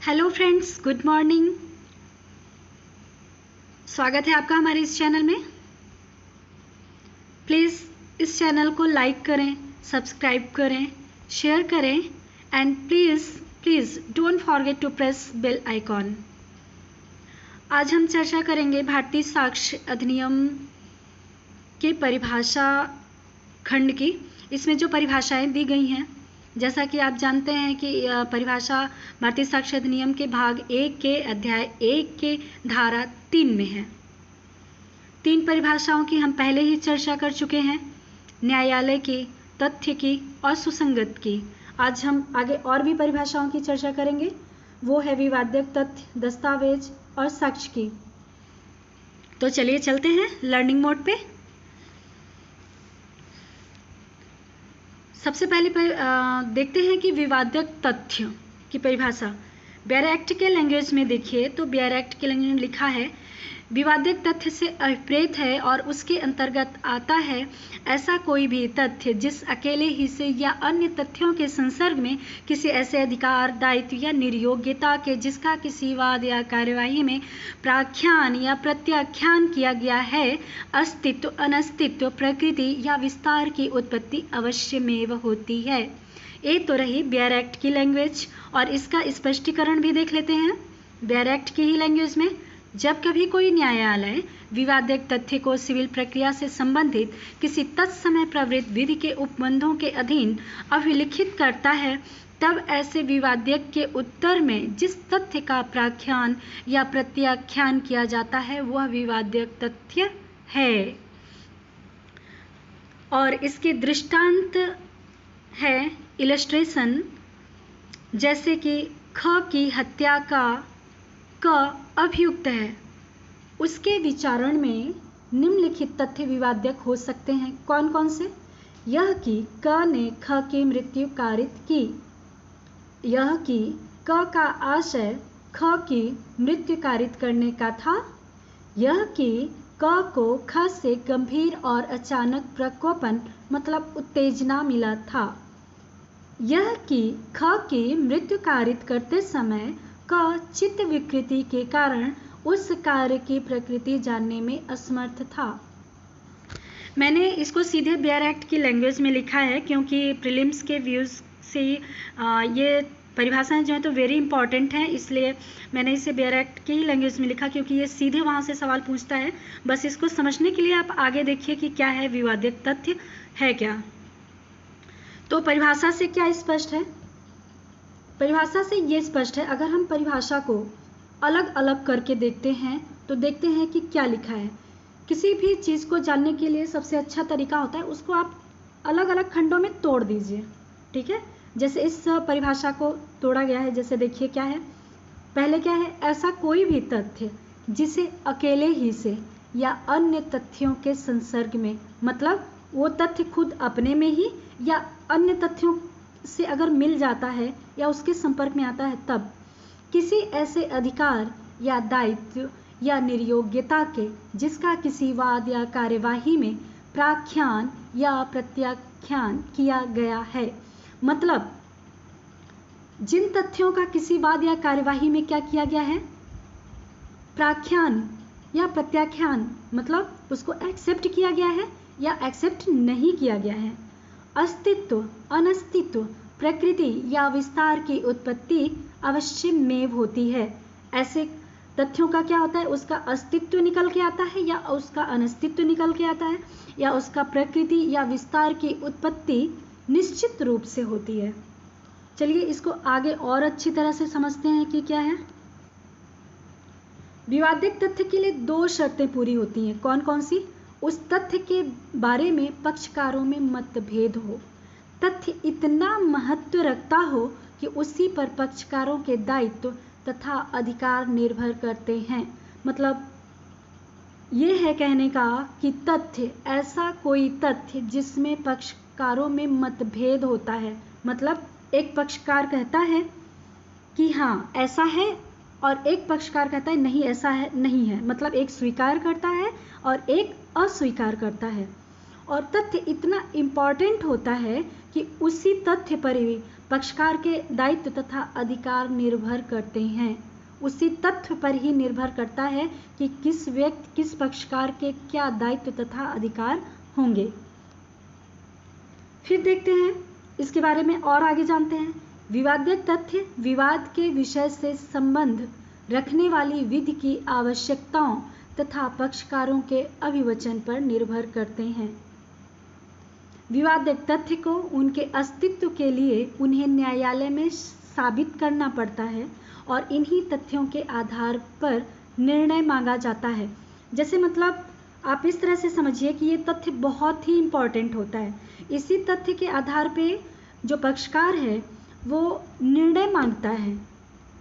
Hello friends, good morning. स्वागत है आपका हमारे इस चैनल में। प्लीज़ इस चैनल को लाइक करें, सब्सक्राइब करें, शेयर करें and please don't forget to press bell icon. आज हम चर्चा करेंगे भारतीय साक्ष्य अधिनियम के परिभाषा खंड की। इसमें जो परिभाषाएं दी गई हैं, जैसा कि आप जानते हैं कि परिभाषा भारतीय साक्ष्य अधिनियम के भाग 1 के अध्याय 1 के धारा 3 में है। 3 परिभाषाओं की हम पहले ही चर्चा कर चुके हैं, न्यायालय की, तथ्य की और सुसंगत की। आज हम आगे और भी परिभाषाओं की चर्चा करेंगे, वो है विवादक तथ्य, दस्तावेज और साक्ष्य की। तो चलिए चलते हैं लर्निंग मोड पे। सबसे पहले देखते हैं कि विवादक तथ्य की परिभाषा बेयर एक्ट के लैंग्वेज में देखिए तो बेयर एक्ट के लैंग्वेज में लिखा है, विवादक तथ्य से अभिप्रेत है और उसके अंतर्गत आता है ऐसा कोई भी तथ्य जिस अकेले ही से या अन्य तथ्यों के संसर्ग में किसी ऐसे अधिकार, दायित्व या निर्योग्यता के जिसका किसी वाद या कार्यवाही में प्राख्यान या प्रत्याख्यान किया गया है, अस्तित्व, अनस्तित्व, प्रकृति या विस्तार की उत्पत्ति अवश्यमेव होती है। ये तो रही बेयर एक्ट की लैंग्वेज, और इसका स्पष्टीकरण भी देख लेते हैं बेयर एक्ट की ही लैंग्वेज में। जब कभी कोई न्यायालय विवादक तथ्य को सिविल प्रक्रिया से संबंधित किसी तत्समय प्रवृत्त विधि के उपबंधों के अधीन अभिलिखित करता है, तब ऐसे विवादक के उत्तर में जिस तथ्य का प्राख्यान या प्रत्याख्यान किया जाता है वह विवादक तथ्य है। और इसके दृष्टांत है इलस्ट्रेशन, जैसे कि ख की हत्या का क अभियुक्त है, उसके विचारण में निम्नलिखित तथ्य विवादक हो सकते हैं। कौन कौन से? यह कि क ने ख की मृत्यु कारित की, यह कि क का आशय ख की मृत्यु कारित करने का था, यह कि क को ख से गंभीर और अचानक प्रकोपन मतलब उत्तेजना मिला था, यह कि ख की मृत्यु कारित करते समय क चित्त विकृति के कारण उस कार्य की प्रकृति जानने में असमर्थ था। मैंने इसको सीधे बेयर एक्ट की लैंग्वेज में लिखा है क्योंकि प्रीलिम्स के व्यूज़ से ये परिभाषाएं जो हैं तो वेरी इंपॉर्टेंट हैं, इसलिए मैंने इसे बेयर एक्ट की ही लैंग्वेज में लिखा क्योंकि ये सीधे वहाँ से सवाल पूछता है। बस इसको समझने के लिए आप आगे देखिए कि क्या है विवादित तथ्य है क्या। तो परिभाषा से क्या स्पष्ट है? परिभाषा से ये स्पष्ट है, अगर हम परिभाषा को अलग अलग करके देखते हैं तो देखते हैं कि क्या लिखा है। किसी भी चीज़ को जानने के लिए सबसे अच्छा तरीका होता है उसको आप अलग अलग खंडों में तोड़ दीजिए, ठीक है। जैसे इस परिभाषा को तोड़ा गया है, जैसे देखिए क्या है। पहले क्या है? ऐसा कोई भी तथ्य जिसे अकेले ही से या अन्य तथ्यों के संसर्ग में, मतलब वो तथ्य खुद अपने में ही या अन्य तथ्यों से अगर मिल जाता है या उसके संपर्क में आता है, तब किसी ऐसे अधिकार या दायित्व या निर्योग्यता के जिसका किसी वाद या कार्यवाही में प्राख्यान या प्रत्याख्यान किया गया है, मतलब जिन तथ्यों का किसी वाद या कार्यवाही में क्या किया गया है, प्राख्यान या प्रत्याख्यान, मतलब उसको एक्सेप्ट किया गया है या एक्सेप्ट नहीं किया गया है, अस्तित्व, अनस्तित्व, प्रकृति या विस्तार की उत्पत्ति अवश्यमेव होती है। ऐसे तथ्यों का क्या होता है? उसका अस्तित्व निकल के आता है या उसका अनस्तित्व निकल के आता है या उसका प्रकृति या विस्तार की उत्पत्ति निश्चित रूप से होती है। चलिए इसको आगे और अच्छी तरह से समझते हैं कि क्या है। विवादित तथ्य के लिए 2 शर्तें पूरी होती हैं। कौन कौन सी? उस तथ्य के बारे में पक्षकारों में मतभेद हो, तथ्य इतना महत्व रखता हो कि उसी पर पक्षकारों के दायित्व तथा अधिकार निर्भर करते हैं। मतलब ये है कहने का कि तथ्य, ऐसा कोई तथ्य जिसमें पक्षकारों में मतभेद होता है, मतलब एक पक्षकार कहता है कि हाँ ऐसा है और एक पक्षकार कहता है नहीं ऐसा है नहीं है, मतलब एक स्वीकार करता है और एक अस्वीकार करता है। और तथ्य इतना इम्पॉर्टेंट होता है कि उसी तथ्य पर भी पक्षकार के दायित्व तथा अधिकार निर्भर करते हैं। उसी तथ्य पर ही निर्भर करता है कि किस व्यक्ति, किस पक्षकार के क्या दायित्व तथा अधिकार होंगे। फिर देखते हैं इसके बारे में और आगे जानते हैं। विवादित तथ्य विवाद के विषय से संबंध रखने वाली विधि की आवश्यकताओं तथा पक्षकारों के अभिवचन पर निर्भर करते हैं। विवादित तथ्य को उनके अस्तित्व के लिए उन्हें न्यायालय में साबित करना पड़ता है और इन्हीं तथ्यों के आधार पर निर्णय मांगा जाता है। जैसे मतलब आप इस तरह से समझिए कि ये तथ्य बहुत ही इम्पॉर्टेंट होता है। इसी तथ्य के आधार पे जो पक्षकार है वो निर्णय मांगता है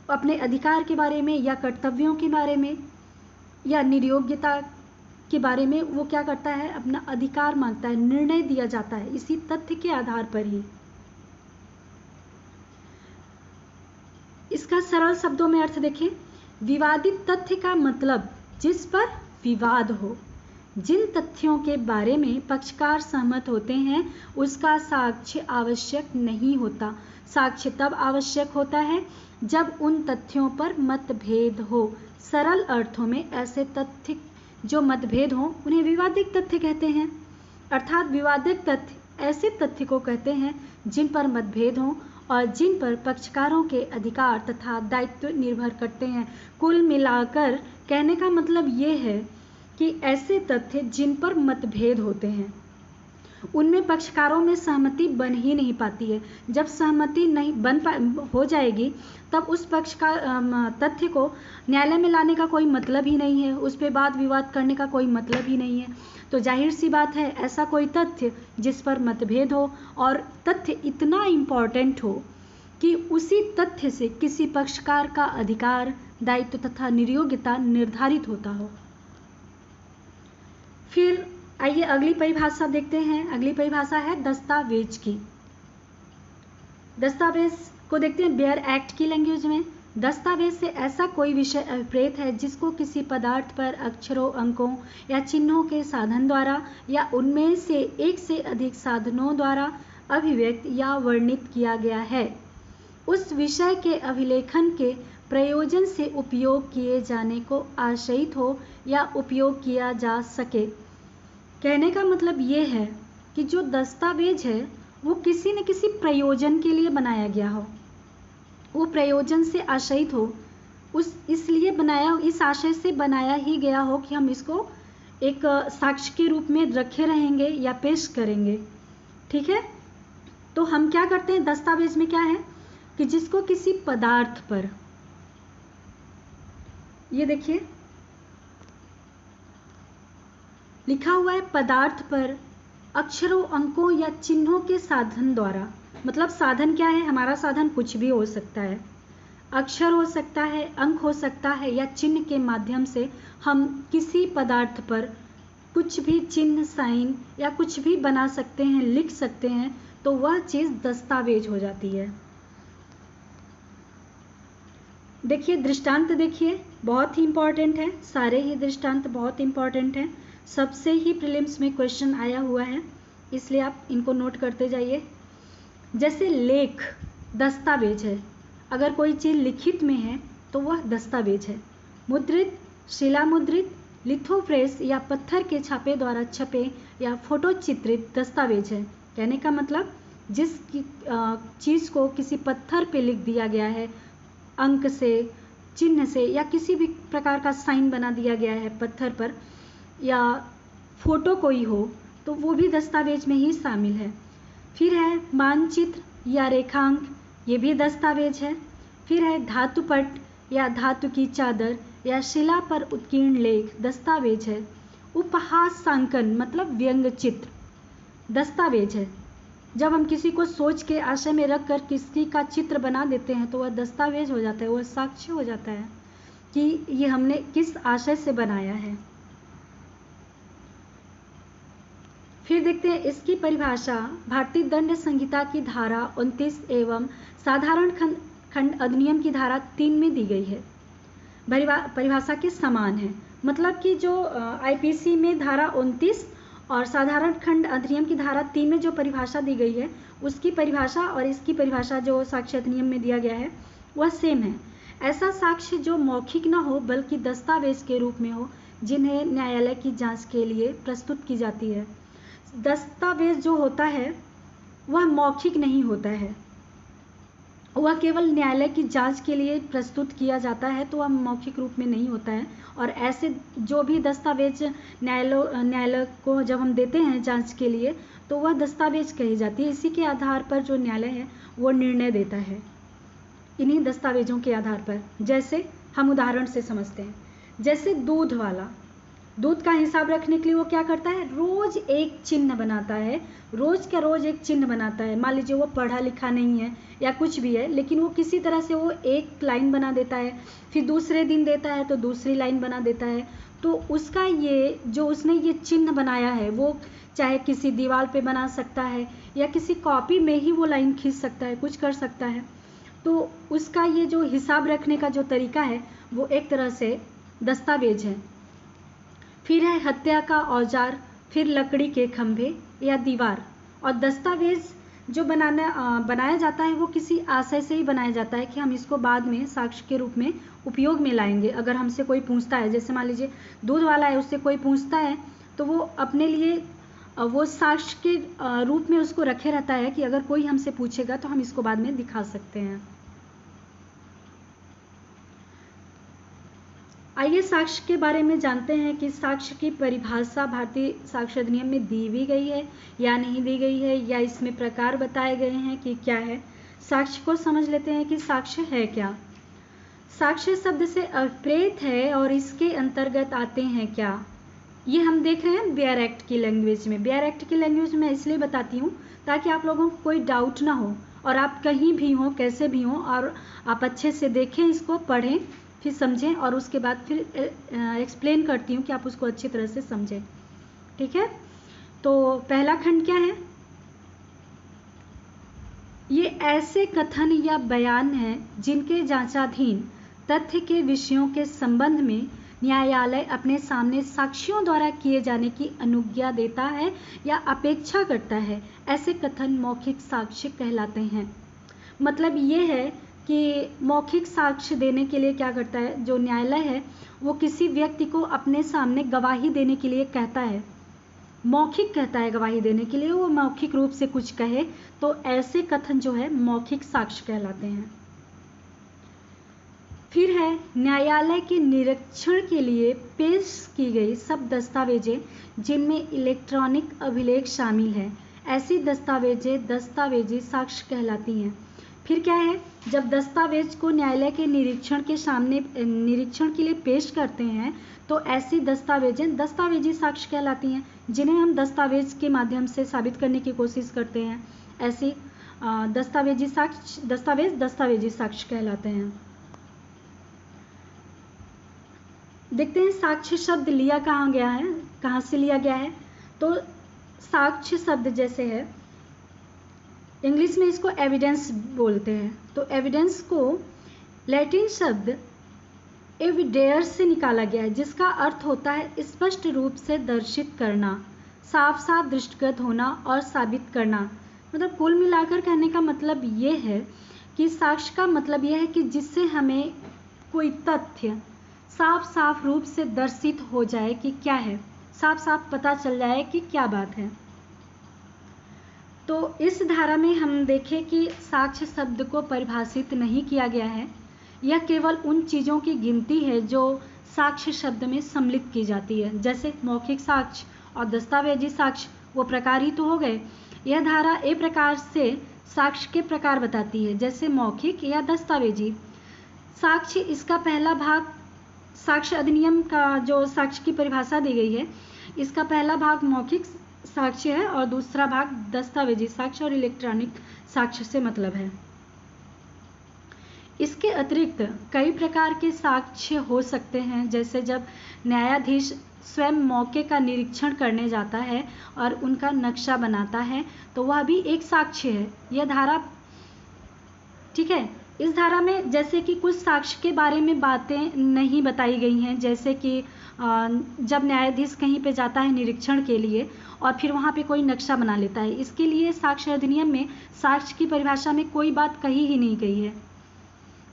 अपने अधिकार के बारे में या कर्तव्यों के बारे में या निर्योग्यता के बारे में। वो क्या करता है, अपना अधिकार मांगता है, निर्णय दिया जाता है इसी तथ्य के आधार पर ही। इसका सरल शब्दों में अर्थ देखें। विवादित तथ्य का मतलब जिस पर विवाद हो। जिन तथ्यों के बारे में पक्षकार सहमत होते हैं उसका साक्ष्य आवश्यक नहीं होता। साक्ष्य तब आवश्यक होता है जब उन तथ्यों पर मतभेद हो। सरल अर्थों में ऐसे तथ्य जो मतभेद हो उन्हें विवादित तथ्य कहते हैं। अर्थात विवादित तथ्य ऐसे तथ्य को कहते हैं जिन पर मतभेद हो और जिन पर पक्षकारों के अधिकार तथा दायित्व निर्भर करते हैं। कुल मिलाकर कहने का मतलब ये है कि ऐसे तथ्य जिन पर मतभेद होते हैं उनमें पक्षकारों में सहमति बन ही नहीं पाती है। जब सहमति नहीं हो जाएगी तब उस पक्ष का तथ्य को न्यायालय में लाने का कोई मतलब ही नहीं है, उस पर वाद विवाद करने का कोई मतलब ही नहीं है। तो जाहिर सी बात है ऐसा कोई तथ्य जिस पर मतभेद हो और तथ्य इतना इम्पॉर्टेंट हो कि उसी तथ्य से किसी पक्षकार का अधिकार, दायित्व तथा निर्योग्यता निर्धारित होता हो। फिर आइए अगली परिभाषा देखते हैं। अगली परिभाषा है दस्तावेज की। दस्तावेज को देखते हैं बेयर एक्ट की लैंग्वेज में। दस्तावेज से ऐसा कोई विषय अभिप्रेत है जिसको किसी पदार्थ पर अक्षरों, अंकों या चिन्हों के साधन द्वारा या उनमें से एक से अधिक साधनों द्वारा अभिव्यक्त या वर्णित किया गया है। उस विषय के अभिलेखन के प्रयोजन से उपयोग किए जाने को आशयित हो या उपयोग किया जा सके। कहने का मतलब ये है कि जो दस्तावेज है वो किसी न किसी प्रयोजन के लिए बनाया गया हो, वो प्रयोजन से आशयित हो, इसलिए बनाया, इस आशय से बनाया ही गया हो कि हम इसको एक साक्ष्य के रूप में रखे रहेंगे या पेश करेंगे। ठीक है, तो हम क्या करते हैं दस्तावेज में क्या है कि जिसको किसी पदार्थ पर, ये देखिए लिखा हुआ है पदार्थ पर अक्षरों, अंकों या चिन्हों के साधन द्वारा। मतलब साधन क्या है, हमारा साधन कुछ भी हो सकता है, अक्षर हो सकता है, अंक हो सकता है या चिन्ह के माध्यम से हम किसी पदार्थ पर कुछ भी चिन्ह, साइन या कुछ भी बना सकते हैं, लिख सकते हैं, तो वह चीज़ दस्तावेज हो जाती है। देखिए दृष्टांत, देखिए बहुत ही इंपॉर्टेंट है, सारे ही दृष्टांत बहुत इंपॉर्टेंट हैं, सबसे ही प्रीलिम्स में क्वेश्चन आया हुआ है, इसलिए आप इनको नोट करते जाइए। जैसे लेख दस्तावेज है, अगर कोई चीज़ लिखित में है तो वह दस्तावेज है। मुद्रित, शिलामुद्रित, लिथोप्रेस या पत्थर के छापे द्वारा छपे या फोटो चित्रित दस्तावेज है। कहने का मतलब जिस चीज़ को किसी पत्थर पे लिख दिया गया है, अंक से, चिन्ह से या किसी भी प्रकार का साइन बना दिया गया है पत्थर पर, या फोटो कोई हो, तो वो भी दस्तावेज में ही शामिल है। फिर है मानचित्र या रेखांक, ये भी दस्तावेज है। फिर है धातुपट या धातु की चादर या शिला पर उत्कीर्ण लेख दस्तावेज है। उपहासांकन मतलब व्यंग चित्र दस्तावेज है। जब हम किसी को सोच के आशय में रख कर किसी का चित्र बना देते हैं तो वह दस्तावेज हो जाता है, वह साक्ष्य हो जाता है कि ये हमने किस आशय से बनाया है। फिर देखते हैं इसकी परिभाषा भारतीय दंड संहिता की धारा 29 एवं साधारण खंड अधिनियम की धारा 3 में दी गई है। परिभाषा के समान है, मतलब कि जो आईपीसी में धारा 29 और साधारण खंड अधिनियम की धारा 3 में जो परिभाषा दी गई है उसकी परिभाषा और इसकी परिभाषा जो साक्ष्य अधिनियम में दिया गया है वह सेम है। ऐसा साक्ष्य जो मौखिक न हो बल्कि दस्तावेज के रूप में हो, जिन्हें न्यायालय की जांच के लिए प्रस्तुत की जाती है। दस्तावेज जो होता है वह मौखिक नहीं होता है, वह केवल न्यायालय की जांच के लिए प्रस्तुत किया जाता है, तो वह मौखिक रूप में नहीं होता है। और ऐसे जो भी दस्तावेज न्यायालय को जब हम देते हैं जांच के लिए तो वह दस्तावेज कही जाती है। इसी के आधार पर जो न्यायालय है वो निर्णय देता है, इन्हीं दस्तावेजों के आधार पर। जैसे हम उदाहरण से समझते हैं, जैसे दूध वाला दूध का हिसाब रखने के लिए वो क्या करता है, रोज एक चिन्ह बनाता है, रोज का रोज एक चिन्ह बनाता है। मान लीजिए वो पढ़ा लिखा नहीं है या कुछ भी है, लेकिन वो किसी तरह से वो एक लाइन बना देता है, फिर दूसरे दिन देता है तो दूसरी लाइन बना देता है। तो उसका ये जो उसने ये चिन्ह बनाया है वो चाहे किसी दीवार पे बना सकता है या किसी कॉपी में ही वो लाइन खींच सकता है, कुछ कर सकता है। तो उसका ये जो हिसाब रखने का जो तरीका है वो एक तरह से दस्तावेज है। फिर है हत्या का औजार, फिर लकड़ी के खंभे या दीवार। और दस्तावेज जो बनाया जाता है वो किसी आशय से ही बनाया जाता है कि हम इसको बाद में साक्ष्य के रूप में उपयोग में लाएंगे। अगर हमसे कोई पूछता है, जैसे मान लीजिए दूध वाला है, उससे कोई पूछता है तो वो अपने लिए वो साक्ष्य के रूप में उसको रखे रहता है कि अगर कोई हमसे पूछेगा तो हम इसको बाद में दिखा सकते हैं। आइए साक्ष्य के बारे में जानते हैं कि साक्ष्य की परिभाषा भारतीय साक्ष्य अधिनियम में दी भी गई है या नहीं दी गई है, या इसमें प्रकार बताए गए हैं कि क्या है। साक्ष्य को समझ लेते हैं कि साक्ष्य है क्या। साक्ष्य शब्द से अभिप्रेत है और इसके अंतर्गत आते हैं क्या, ये हम देख रहे हैं बेयर एक्ट की लैंग्वेज में। बेयर एक्ट की लैंग्वेज में इसलिए बताती हूँ ताकि आप लोगों को कोई डाउट ना हो और आप कहीं भी हो, कैसे भी हो, और आप अच्छे से देखें, इसको पढ़ें, फिर समझें और उसके बाद फिर एक्सप्लेन करती हूँ कि आप उसको अच्छी तरह से समझें। ठीक है, तो पहला खंड क्या है, ये ऐसे कथन या बयान हैं जिनके जांचाधीन तथ्य के विषयों के संबंध में न्यायालय अपने सामने साक्षियों द्वारा किए जाने की अनुज्ञा देता है या अपेक्षा करता है। ऐसे कथन मौखिक साक्ष्य कहलाते हैं। मतलब ये है कि मौखिक साक्ष्य देने के लिए क्या करता है, जो न्यायालय है वो किसी व्यक्ति को अपने सामने गवाही देने के लिए कहता है, मौखिक कहता है गवाही देने के लिए, वो मौखिक रूप से कुछ कहे, तो ऐसे कथन जो है मौखिक साक्ष्य कहलाते हैं। फिर है न्यायालय के निरीक्षण के लिए पेश की गई सब दस्तावेजें जिनमें इलेक्ट्रॉनिक अभिलेख शामिल है, ऐसी दस्तावेजें दस्तावेजी साक्ष्य कहलाती हैं। फिर क्या है, जब दस्तावेज को न्यायालय के निरीक्षण के लिए पेश करते हैं तो ऐसी दस्तावेजें दस्तावेजी साक्ष्य कहलाती हैं, जिन्हें हम दस्तावेज के माध्यम से साबित करने की कोशिश करते हैं। ऐसी दस्तावेजी साक्ष्य कहलाते हैं। देखते हैं साक्ष्य शब्द लिया कहाँ गया है, कहाँ से लिया गया है। तो साक्ष्य शब्द जैसे है, इंग्लिश में इसको एविडेंस बोलते हैं। तो एविडेंस को लैटिन शब्द एविडेयर से निकाला गया है, जिसका अर्थ होता है स्पष्ट रूप से दर्शित करना, साफ साफ दृष्टिगत होना और साबित करना। मतलब कुल मिलाकर कहने का मतलब ये है कि साक्ष्य का मतलब यह है कि जिससे हमें कोई तथ्य साफ साफ रूप से दर्शित हो जाए कि क्या है, साफ साफ पता चल जाए कि क्या बात है। तो इस धारा में हम देखें कि साक्ष्य शब्द को परिभाषित नहीं किया गया है, यह केवल उन चीज़ों की गिनती है जो साक्ष्य शब्द में सम्मिलित की जाती है। जैसे मौखिक साक्ष्य और दस्तावेजी साक्ष्य वो प्रकार ही तो हो गए। यह धारा एक प्रकार से साक्ष्य के प्रकार बताती है, जैसे मौखिक या दस्तावेजी साक्ष्य। इसका पहला भाग साक्ष्य अधिनियम का जो साक्ष्य की परिभाषा दी गई है, इसका पहला भाग मौखिक साक्ष्य है और दूसरा भाग दस्तावेजी साक्ष्य और इलेक्ट्रॉनिक साक्ष्य से मतलब है। इसके अतिरिक्त कई प्रकार के साक्ष्य हो सकते हैं, जैसे जब न्यायाधीश स्वयं मौके का निरीक्षण करने जाता है और उनका नक्शा बनाता है तो वह भी एक साक्ष्य है। यह धारा ठीक है, इस धारा में जैसे कि कुछ साक्ष्य के बारे में बातें नहीं बताई गई हैं, जैसे कि जब न्यायाधीश कहीं पे जाता है निरीक्षण के लिए और फिर वहाँ पे कोई नक्शा बना लेता है, इसके लिए साक्ष्य अधिनियम में साक्ष्य की परिभाषा में कोई बात कही ही नहीं गई है,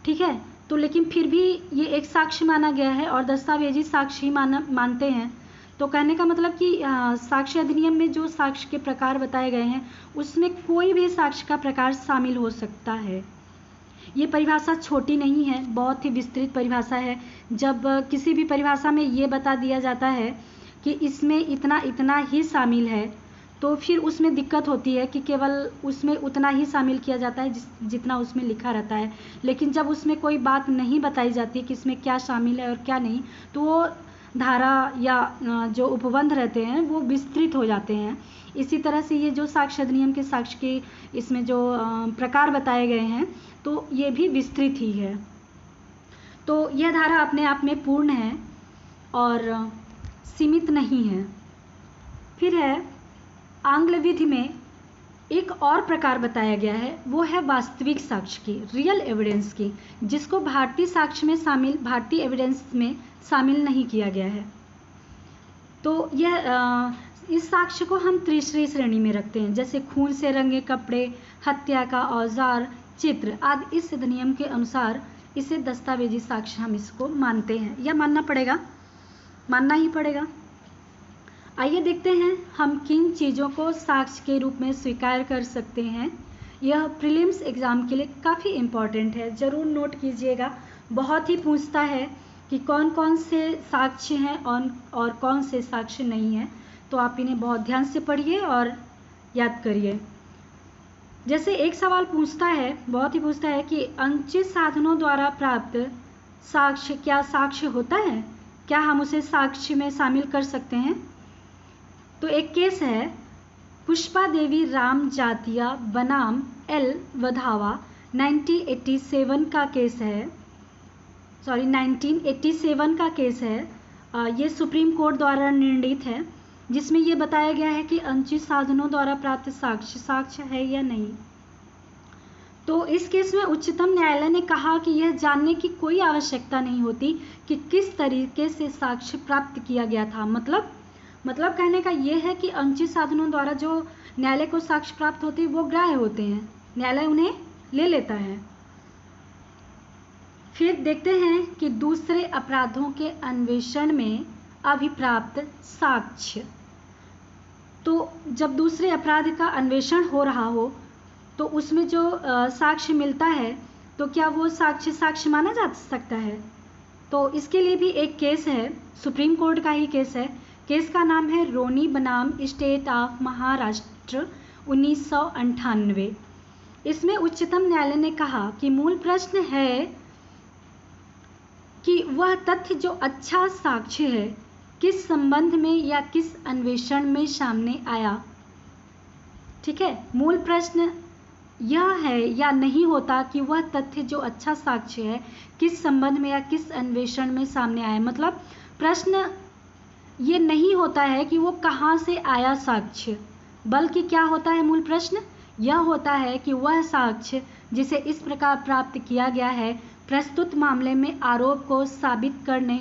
ठीक है। तो लेकिन फिर भी ये एक साक्ष्य माना गया है और दस्तावेजी साक्ष्य ही मानते हैं। तो कहने का मतलब कि साक्ष्य अधिनियम में जो साक्ष्य के प्रकार बताए गए हैं उसमें कोई भी साक्ष्य का प्रकार शामिल हो सकता है। ये परिभाषा छोटी नहीं है, बहुत ही विस्तृत परिभाषा है। जब किसी भी परिभाषा में ये बता दिया जाता है कि इसमें इतना इतना ही शामिल है, तो फिर उसमें दिक्कत होती है कि केवल उसमें उतना ही शामिल किया जाता है जितना उसमें लिखा रहता है। लेकिन जब उसमें कोई बात नहीं बताई जाती कि इसमें क्या शामिल है और क्या नहीं, तो वो धारा या जो उपबंध रहते हैं वो विस्तृत हो जाते हैं। इसी तरह से ये जो साक्ष्य अधिनियम के साक्ष्य के इसमें जो प्रकार बताए गए हैं तो ये भी विस्तृत ही है। तो यह धारा अपने आप में पूर्ण है और सीमित नहीं है। फिर है आंग्ल विधि में एक और प्रकार बताया गया है, वो है वास्तविक साक्ष्य की, रियल एविडेंस की, जिसको भारतीय साक्ष्य में शामिल, भारतीय एविडेंस में शामिल नहीं किया गया है। तो यह इस साक्ष्य को हम तीसरी श्रेणी में रखते हैं, जैसे खून से रंगे कपड़े, हत्या का औजार, चित्र आदि। इस अधिनियम के अनुसार इसे दस्तावेजी साक्ष्य हम इसको मानते हैं, या मानना पड़ेगा, मानना ही पड़ेगा। आइए देखते हैं हम किन चीज़ों को साक्ष्य के रूप में स्वीकार कर सकते हैं। यह प्रीलिम्स एग्ज़ाम के लिए काफ़ी इम्पॉर्टेंट है, ज़रूर नोट कीजिएगा। बहुत ही पूछता है कि कौन कौन से साक्ष्य हैं और कौन से साक्ष्य नहीं हैं, तो आप इन्हें बहुत ध्यान से पढ़िए और याद करिए। जैसे एक सवाल पूछता है, बहुत ही पूछता है कि अनुचित साधनों द्वारा प्राप्त साक्ष्य क्या साक्ष्य होता है, क्या हम उसे साक्ष्य में शामिल कर सकते हैं। तो एक केस है पुष्पा देवी राम जातिया बनाम एल वधावा 1987 का केस है, 1987 का केस है। ये सुप्रीम कोर्ट द्वारा निर्णीत है, जिसमें ये बताया गया है कि अनुचित साधनों द्वारा प्राप्त साक्ष्य है या नहीं। तो इस केस में उच्चतम न्यायालय ने कहा कि यह जानने की कोई आवश्यकता नहीं होती कि किस तरीके से साक्ष्य प्राप्त किया गया था। मतलब कहने का यह है कि अनुचित साधनों द्वारा जो न्यायालय को साक्ष्य प्राप्त होते हैं वो ग्राह्य होते हैं, न्यायालय उन्हें ले लेता है। फिर देखते हैं कि दूसरे अपराधों के अन्वेषण में अभिप्राप्त साक्ष्य। तो जब दूसरे अपराध का अन्वेषण हो रहा हो तो उसमें जो साक्ष्य मिलता है तो क्या वो साक्ष्य माना जा सकता है। तो इसके लिए भी एक केस है, सुप्रीम कोर्ट का ही केस है। केस का नाम है रोनी बनाम स्टेट ऑफ महाराष्ट्र 1998। इसमें उच्चतम न्यायालय ने कहा कि मूल प्रश्न है कि वह तथ्य जो अच्छा साक्ष्य है किस संबंध में या किस अन्वेषण में सामने आया। ठीक है, मूल प्रश्न यह है या नहीं होता कि वह तथ्य जो अच्छा साक्ष्य है किस संबंध में या किस अन्वेषण में सामने आया। मतलब प्रश्न ये नहीं होता है कि वो कहाँ से आया साक्ष्य, बल्कि क्या होता है मूल प्रश्न यह होता है कि वह साक्ष्य जिसे इस प्रकार प्राप्त किया गया है प्रस्तुत मामले में आरोप को साबित करने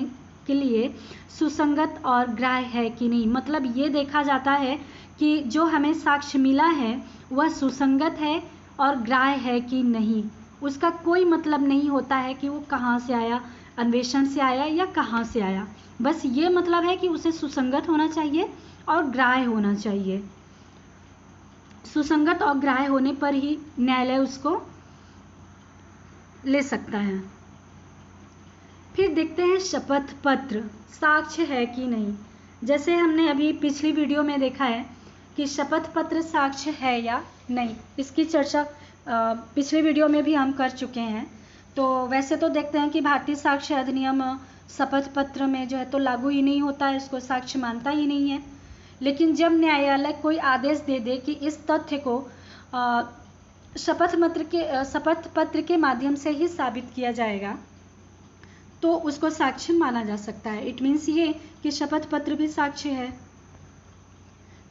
के लिए सुसंगत और ग्राह्य है कि नहीं। मतलब ये देखा जाता है कि जो हमें साक्ष्य मिला है वह सुसंगत है और ग्राह्य है कि नहीं। उसका कोई मतलब नहीं होता है कि वो कहाँ से आया, अन्वेषण से आया या कहाँ से आया, बस ये मतलब है कि उसे सुसंगत होना चाहिए और ग्राह्य होना चाहिए। सुसंगत और ग्राह्य होने पर ही न्यायालय उसको ले सकता है। फिर देखते हैं शपथ पत्र साक्ष्य है कि नहीं। जैसे हमने अभी पिछली वीडियो में देखा है कि शपथ पत्र साक्ष्य है या नहीं, इसकी चर्चा पिछले वीडियो में भी हम कर चुके हैं। तो वैसे तो देखते हैं कि भारतीय साक्ष्य अधिनियम शपथ पत्र में जो है तो लागू ही नहीं होता है, इसको साक्ष्य मानता ही नहीं है। लेकिन जब न्यायालय कोई आदेश दे दे कि इस तथ्य को शपथ पत्र के माध्यम से ही साबित किया जाएगा तो उसको साक्ष्य माना जा सकता है। इट मीन्स ये कि शपथ पत्र भी साक्ष्य है।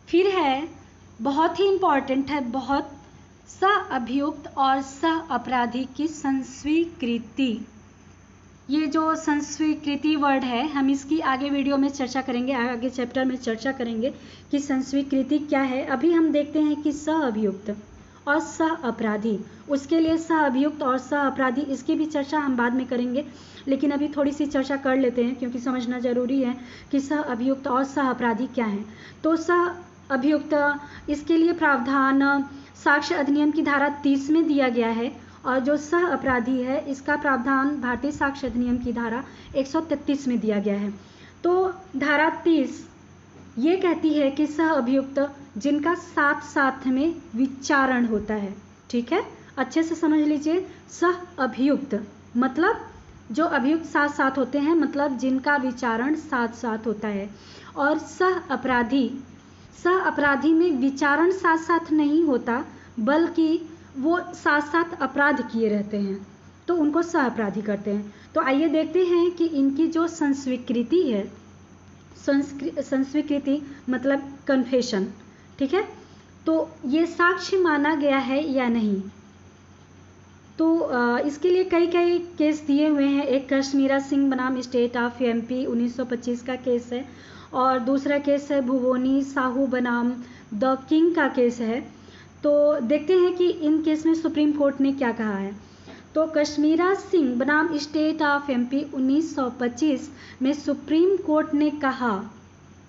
फिर है बहुत ही इम्पॉर्टेंट है, बहुत सह अभियुक्त और सह अपराधी की संस्वीकृति। ये जो संस्वीकृति वर्ड है, हम इसकी आगे वीडियो में चर्चा करेंगे, आगे चैप्टर में चर्चा करेंगे कि संस्वीकृति क्या है। अभी हम देखते हैं कि सह अभियुक्त और सह अपराधी, उसके लिए सह अभियुक्त और सह अपराधी, इसकी भी चर्चा हम बाद में करेंगे, लेकिन अभी थोड़ी सी चर्चा कर लेते हैं क्योंकि समझना जरूरी है कि सह अभियुक्त और सह अपराधी क्या है। तो सह अभियुक्त, इसके लिए प्रावधान साक्ष्य अधिनियम की धारा 30 में दिया गया है, और जो सह अपराधी है इसका प्रावधान भारतीय साक्ष्य अधिनियम की धारा 133 में दिया गया है। तो धारा 30 ये कहती है कि सह अभियुक्त जिनका साथ साथ में विचारण होता है। ठीक है, अच्छे से समझ लीजिए। सह अभियुक्त मतलब जो अभियुक्त साथ साथ होते हैं, मतलब जिनका विचारण साथ साथ होता है। और सह अपराधी में विचारण साथ साथ नहीं होता, बल्कि वो साथ साथ अपराध किए रहते हैं, तो उनको सह अपराधी करते हैं। तो आइए देखते हैं कि इनकी जो संस्वीकृति है, संस्वीकृति मतलब कन्फेशन, ठीक है, तो ये साक्ष्य माना गया है या नहीं। तो इसके लिए कई केस दिए हुए हैं। एक कश्मीरा सिंह बनाम स्टेट ऑफ MP 1925 का केस है, और दूसरा केस है भुवनी साहू बनाम द किंग का केस है। तो देखते हैं कि इन केस में सुप्रीम कोर्ट ने क्या कहा है। तो कश्मीरा सिंह बनाम स्टेट ऑफ MP 1925 में सुप्रीम कोर्ट ने कहा,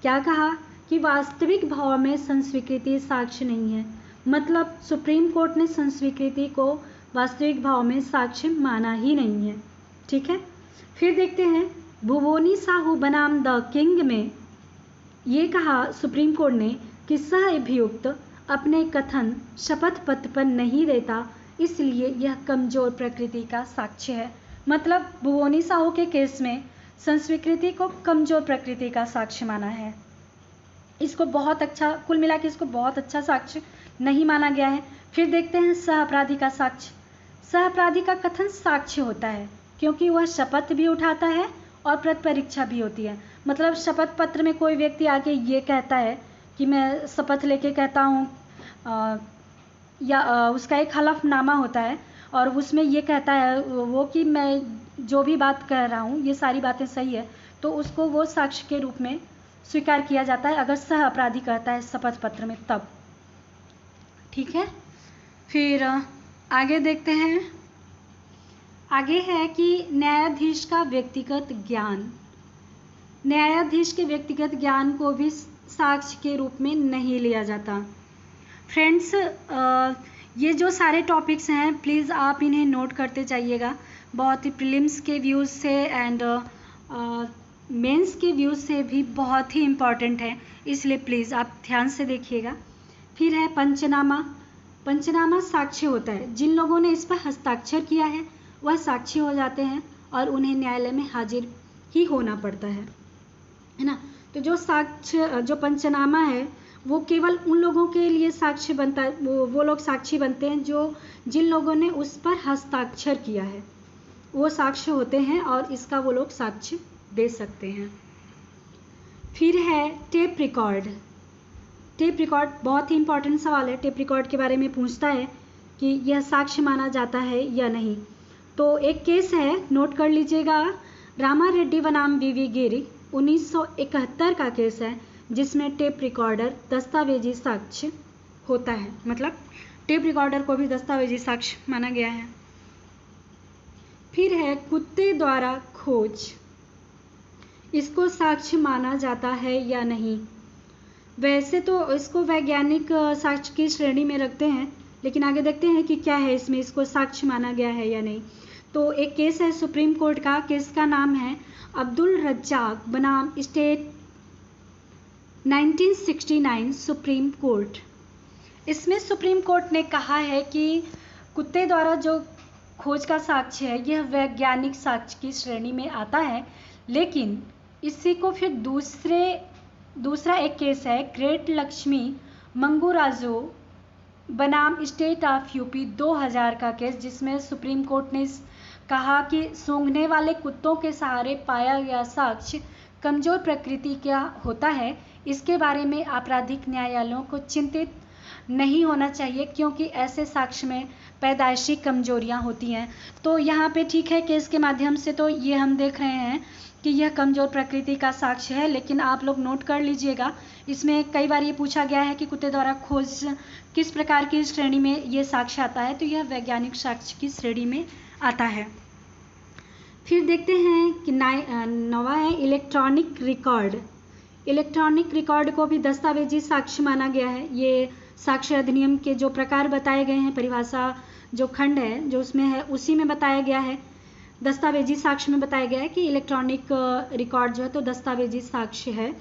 क्या कहा कि वास्तविक भाव में संस्वीकृति साक्ष्य नहीं है। मतलब सुप्रीम कोर्ट ने संस्वीकृति को वास्तविक भाव में साक्ष्य माना ही नहीं है। ठीक है, फिर देखते हैं भुवनी साहू बनाम द किंग में ये कहा सुप्रीम कोर्ट ने कि सह अभियुक्त अपने कथन शपथ पत्र पर नहीं देता, इसलिए यह कमजोर प्रकृति का साक्ष्य है। मतलब भुवनी साहू के केस में संस्वीकृति को कमजोर प्रकृति का साक्ष्य माना है। इसको बहुत अच्छा, कुल मिला के इसको बहुत अच्छा साक्ष्य नहीं माना गया है। फिर देखते हैं सह अपराधी का साक्ष्य। सह अपराधी का कथन साक्ष्य होता है क्योंकि वह शपथ भी उठाता है और परीक्षा भी होती है। मतलब शपथ पत्र में कोई व्यक्ति आके ये कहता है कि मैं शपथ लेके कहता हूँ, या उसका एक हलफनामा होता है और उसमें ये कहता है वो कि मैं जो भी बात कह रहा हूँ ये सारी बातें सही है, तो उसको वो साक्ष्य के रूप में स्वीकार किया जाता है अगर सह अपराधी कहता है शपथ पत्र में तब। ठीक है, फिर आगे देखते हैं। आगे है कि न्यायाधीश का व्यक्तिगत ज्ञान। न्यायाधीश के व्यक्तिगत ज्ञान को भी साक्ष्य के रूप में नहीं लिया जाता। फ्रेंड्स, ये जो सारे टॉपिक्स हैं प्लीज़ आप इन्हें नोट करते जाइएगा। बहुत ही प्रीलिम्स के व्यूज़ से एंड मेंस के व्यूज़ से भी बहुत ही इम्पॉर्टेंट है, इसलिए प्लीज़ आप ध्यान से देखिएगा। फिर है पंचनामा। पंचनामा साक्ष्य होता है। जिन लोगों ने इस पर हस्ताक्षर किया है वह साक्षी हो जाते हैं और उन्हें न्यायालय में हाजिर ही होना पड़ता है ना। तो जो साक्ष्य, जो पंचनामा है वो केवल उन लोगों के लिए साक्ष्य बनता है, वो लोग साक्षी बनते हैं जो जिन लोगों ने उस पर हस्ताक्षर किया है, वो साक्ष्य होते हैं और इसका वो लोग साक्ष्य दे सकते हैं। फिर है टेप रिकॉर्ड। टेप रिकॉर्ड बहुत ही इंपॉर्टेंट सवाल है। टेप रिकॉर्ड के बारे में पूछता है कि यह साक्ष्य माना जाता है या नहीं। तो एक केस है, नोट कर लीजिएगा, रामा रेड्डी बनाम VV गिरी 1971 का केस है, जिसमें टेप रिकॉर्डर दस्तावेजी साक्ष्य होता है। मतलब टेप रिकॉर्डर को भी दस्तावेजी साक्ष्य माना गया है। फिर है कुत्ते द्वारा खोज। इसको साक्ष्य माना जाता है या नहीं। वैसे तो इसको वैज्ञानिक साक्ष्य की श्रेणी में रखते हैं, लेकिन आगे देखते हैं कि क्या है इसमें, इसको साक्ष्य माना गया है या नहीं। तो एक केस है सुप्रीम कोर्ट का, केस का नाम है अब्दुल रज्जाक बनाम स्टेट 1969 सुप्रीम कोर्ट। इसमें सुप्रीम कोर्ट ने कहा है कि कुत्ते द्वारा जो खोज का साक्ष्य है यह वैज्ञानिक साक्ष्य की श्रेणी में आता है, लेकिन इसी को फिर दूसरा एक केस है ग्रेट लक्ष्मी मंगूराजू बनाम स्टेट ऑफ UP 2000 का केस, जिसमें सुप्रीम कोर्ट ने कहा कि सूंघने वाले कुत्तों के सहारे पाया गया साक्ष्य कमजोर प्रकृति का होता है। इसके बारे में आपराधिक न्यायालयों को चिंतित नहीं होना चाहिए, क्योंकि ऐसे साक्ष्य में पैदाइशी कमजोरियां होती हैं। तो यहाँ पे ठीक है, केस के माध्यम से तो ये हम देख रहे हैं कि यह कमजोर प्रकृति का साक्ष्य है, लेकिन आप लोग नोट कर लीजिएगा, इसमें कई बार ये पूछा गया है कि कुत्ते द्वारा खोज किस प्रकार की श्रेणी में ये साक्ष्य आता है, तो यह वैज्ञानिक साक्ष्य की श्रेणी में आता है। फिर देखते हैं कि नवा है इलेक्ट्रॉनिक रिकॉर्ड। इलेक्ट्रॉनिक रिकॉर्ड को भी दस्तावेजी साक्ष्य माना गया है। ये साक्ष्य अधिनियम के जो प्रकार बताए गए हैं, परिभाषा जो खंड है जो उसमें है, उसी में बताया गया है। दस्तावेजी साक्ष्य में बताया गया है कि इलेक्ट्रॉनिक रिकॉर्ड जो है तो दस्तावेजी साक्ष्य है,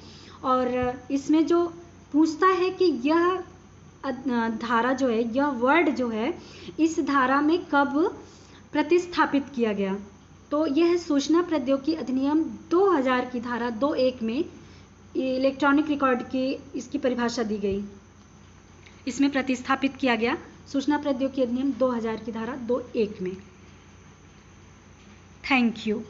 और इसमें जो पूछता है कि यह धारा जो है, यह वर्ड जो है, इस धारा में कब प्रतिस्थापित किया गया, तो यह सूचना प्रौद्योगिकी अधिनियम 2000 की धारा 2(1) में इलेक्ट्रॉनिक रिकॉर्ड की इसकी परिभाषा दी गई, इसमें प्रतिस्थापित किया गया सूचना प्रौद्योगिकी अधिनियम 2000 की धारा 2(1) में। Thank you.